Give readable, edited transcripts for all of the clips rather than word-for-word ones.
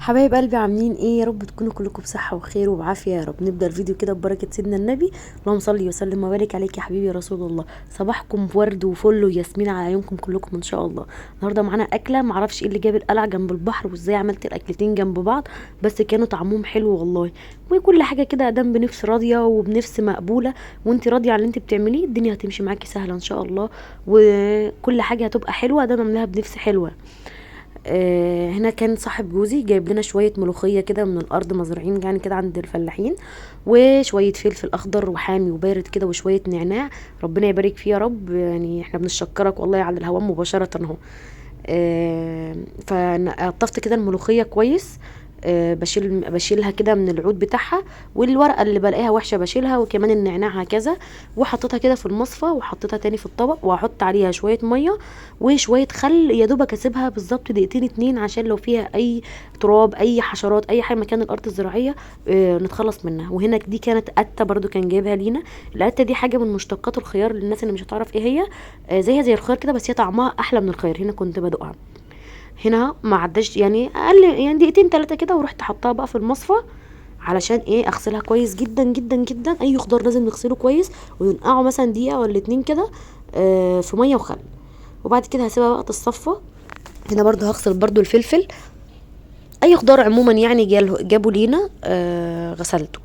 حبايب قلبي عاملين ايه؟ يا رب تكونوا كلكم بصحه وخير وبعافيه يا رب. نبدا الفيديو كده ببركه سيدنا النبي. اللهم صل وسلم وبارك عليك يا حبيبي يا رسول الله. صباحكم ورد وفل وياسمين على عيونكم كلكم ان شاء الله. النهارده معانا اكله معرفش ايه اللي جاب القلع جنب البحر وازاي عملت الاكلتين جنب بعض، بس كانوا طعمهم حلو والله. وكل حاجه كده ادام بنفس راضيه وبنفس مقبوله، وانت راضيه على اللي انت بتعمليه، الدنيا هتمشي معاكي سهله ان شاء الله، وكل حاجه هتبقى حلوه ادام عاملاها بنفس حلوه. هنا كان صاحب جوزي جايب لنا شويه ملوخيه كده من الارض مزروعين يعني كده عند الفلاحين، وشويه فلفل اخضر وحامي وبارد كده وشويه نعناع. ربنا يبارك فيه يا رب، يعني احنا بنشكرك والله على الهواء مباشره اهو. فقطفت كده الملوخيه كويس. بشيلها كده من العود بتاعها، والورقه اللي بلاقيها وحشه بشيلها، وكمان النعناع هكذا. وحطيتها كده في المصفى وحطيتها تاني في الطبق، وهحط عليها شويه ميه وشويه خل، يا دوبك اسيبها بالظبط دقيقتين اتنين عشان لو فيها اي تراب اي حشرات اي حاجه مكان الارض الزراعيه نتخلص منها. وهنا دي كانت قته برضو كان جايبها لينا. القته دي حاجه من مشتقات الخيار للناس اللي مش هتعرف ايه هي. زيها زي الخيار كده بس هي طعمها احلى من الخيار. هنا كنت بدوقها، هنا ما عداش يعني اقل يعني دقيقتين تلاتة كده، ورحت حطها بقى في المصفى علشان ايه اغسلها كويس جدا جدا جدا. اي خضار لازم نغسله كويس وننقعه مثلا دقيقه ولا اتنين كده في ميه وخل، وبعد كده هسيبها بقى تتصفى. هنا برضو هغسل برضو الفلفل، اي خضار عموما يعني جابوا لينا غسلته.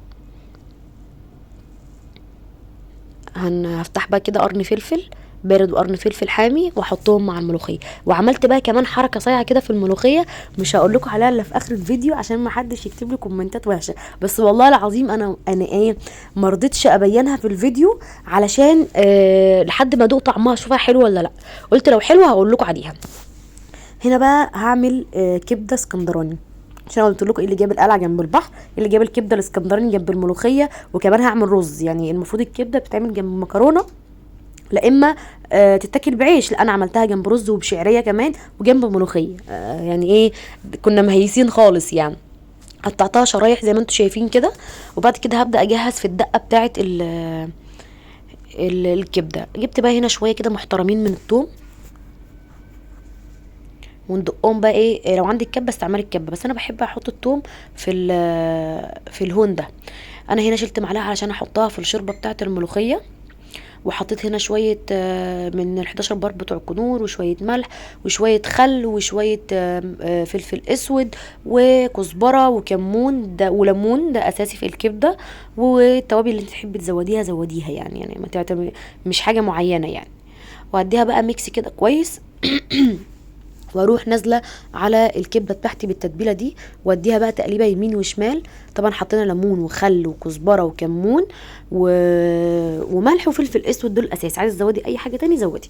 هفتح بقى كده قرن فلفل بارد وقرن فلفل حامي واحطهم مع الملوخيه. وعملت بقى كمان حركه صايعه كده في الملوخيه، مش هقول لكم عليها الا في اخر الفيديو عشان ما حدش يكتب لي كومنتات وحشه. بس والله العظيم انا ايه، ما رضيتش ابينها في الفيديو علشان لحد ما ادوق طعمها اشوفها حلوه ولا لا. قلت لو حلوه هقول لكم عليها. هنا بقى هعمل كبده اسكندراني، عشان قلت لكم ايه اللي جاب القلعه جنب البحر، إيه اللي جاب الكبده الاسكندراني جنب الملوخيه. وكمان هعمل رز، يعني المفروض الكبده بتتعمل جنب مكرونه، لا اما تتاكل بعيش، لا انا عملتها جنب رز وبشعريه كمان وجنب ملوخيه. يعني ايه، كنا مهيسين خالص يعني. قطعتها شرايح زي ما انتم شايفين كده، وبعد كده هبدا اجهز في الدقه بتاعه الكبده. جبت بقى هنا شويه كده محترمين من الثوم، وندقهم بقى ايه، لو عندك كبه استعملي الكبه، بس انا بحب احط الثوم في الهون ده. انا هنا شلت معلقه علشان احطها في الشوربه بتاعه الملوخيه. وحطيت هنا شوية من ال11 بار بتوع الكنور، وشوية ملح وشوية خل وشوية فلفل اسود وكزبرة وكمون ده وليمون، ده اساسي في الكبدة. والتوابل اللي انت تحبي تزوديها زوديها، يعني ما تعتمد مش حاجة معينة يعني. وهديها بقى ميكس كده كويس واروح نازله على الكبده بتاعتي بالتتبيله دي، واديها بقى تقليبه يمين وشمال. طبعا حطينا ليمون وخل وكزبره وكمون وملح وفلفل اسود، دول الاساس. عايزه تزودي اي حاجه تاني زودي.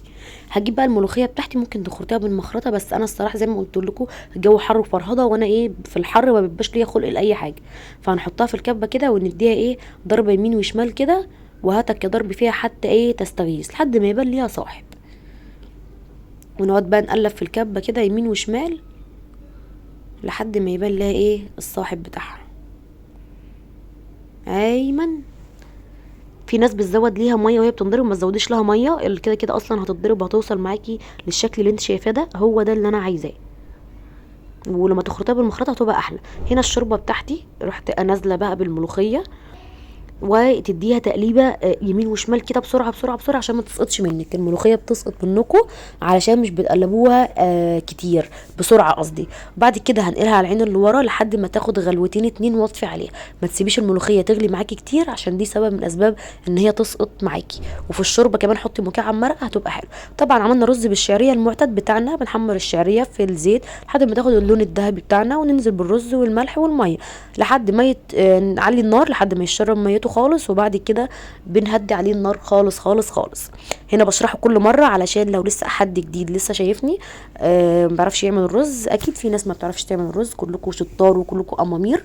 هجيب بقى الملوخيه بتاعتي، ممكن تخرطيها بالمخرطه، بس انا الصراحه زي ما قلت لكم الجو حر وفرهضه، وانا ايه في الحر ما بيبقاش ليا خلق لاي حاجه. فهنحطها في الكبه كده ونديها ايه ضربه يمين وشمال كده، وهاتك يا ضرب فيها حتى ايه تستغيث لحد ما يبان ليها صاحب. ونقعد بقى نقلب في الكبه كده يمين وشمال لحد ما يبان لها ايه الصاحب بتاعها. ايمن، في ناس بتزود ليها ميه وهي بتنضرب، ما تزوديش لها ميه، اللي كده كده اصلا هتتضرب وهتوصل معاكي للشكل اللي انت شايفاه ده، هو ده اللي انا عايزاه. ولما تخرطيها بالمخرطه هتبقى احلى. هنا الشوربه بتاعتي رحت نازله بقى بالملوخيه، وتديها تقليبه يمين وشمال كده بسرعه بسرعه بسرعه عشان ما تسقطش منك. الملوخيه بتسقط منكم علشان مش بتقلبوها كتير بسرعه قصدي. بعد كده هنقلها على العين اللي ورا لحد ما تاخد غلوتين اتنين واطفي عليها. ما تسيبيش الملوخيه تغلي معاكي كتير عشان دي سبب من اسباب ان هي تسقط معاكي. وفي الشوربه كمان حطي مكعب مرقه هتبقى حلو. طبعا عملنا رز بالشعريه المعتاد بتاعنا، بنحمر الشعريه في الزيت لحد ما تاخد اللون الذهبي بتاعنا، وننزل بالرز والملح والميه لحد ما نعلي النار لحد ما يشرب ميته خالص، وبعد كده بنهدي عليه النار خالص خالص خالص. هنا بشرحه كل مره علشان لو لسه حد جديد لسه شايفني ما بيعرفش يعمل الرز. اكيد في ناس ما بتعرفش تعمل الرز، كلكم شطار وكلكم امامير.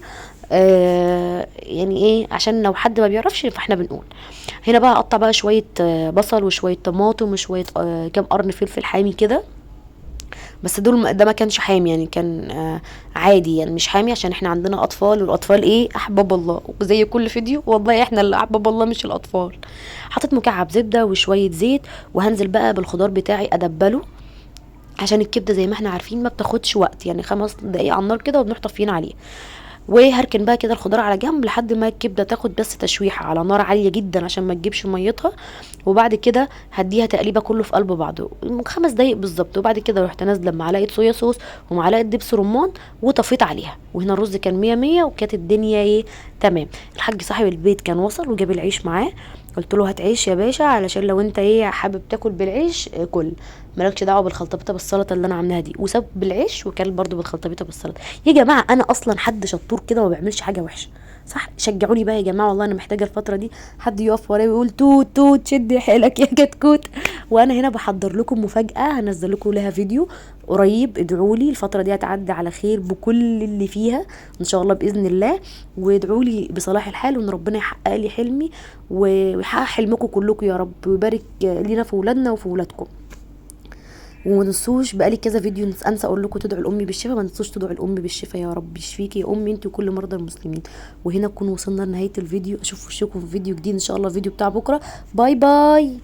يعني ايه عشان لو حد ما بيعرفش فاحنا بنقول. هنا بقى اقطع بقى شويه بصل وشويه طماطم وشويه كام قرن فلفل حامي كده، بس ده ما كانش حامي يعني، كان عادي يعني مش حامي عشان احنا عندنا اطفال، والاطفال ايه احباب الله، وزي كل فيديو والله احنا اللي احباب الله مش الاطفال. حطيت مكعب زبده وشويه زيت، وهنزل بقى بالخضار بتاعي ادبله عشان الكبده زي ما احنا عارفين ما بتاخدش وقت، يعني 5 دقايق على النار كده وبنروح طافيين عليها. وهركن بقى كده الخضار على جنب لحد ما الكبده تاخد بس تشويحه على نار عاليه جدا عشان ما تجيبش ميتها. وبعد كده هديها تقليبه كله في قلب بعضه 5 دقايق بالظبط. وبعد كده رحت نازله بمعلقه صويا صوص ومعلقه دبس رمان وطفيت عليها. وهنا الرز كان مية مية وكانت الدنيا ايه تمام. الحاج صاحب البيت كان وصل وجاب العيش معاه. قلت له هات عيش يا باشا علشان لو انت ايه حابب تاكل بالعيش كل، مالكش دعوه بالخلطبيطه بالسلطه اللي انا عاملاها دي. وساب بالعيش وكل برضو بالخلطبيطه بالسلطه. يا جماعه انا اصلا حد شطور كده وما بيعملش حاجه وحشه، صح؟ شجعوني بقى يا جماعه، والله انا محتاجه الفتره دي حد يقف ورايا ويقول توت توت شد حيلك يا كتكوت. وانا هنا بحضر لكم مفاجاه هنزل لكم لها فيديو قريب. ادعوا لي الفتره دي هتعدي على خير بكل اللي فيها ان شاء الله باذن الله. وادعوا لي بصلاح الحال وان ربنا يحقق لي حلمي ويحقق حلمكم كلكم يا رب، ويبارك لينا في ولادنا وفي ولادكم. وما تنسوش بقالي كذا فيديو انسى اقول لكم تدعوا الام بالشفاء، ما تنسوش تدعوا الام بالشفاء يا رب يشفيكي يا امي انت وكل مرضى المسلمين. وهنا نكون وصلنا لنهايه الفيديو. اشوف وشكم في فيديو جديد ان شاء الله، الفيديو بتاع بكره. باي باي.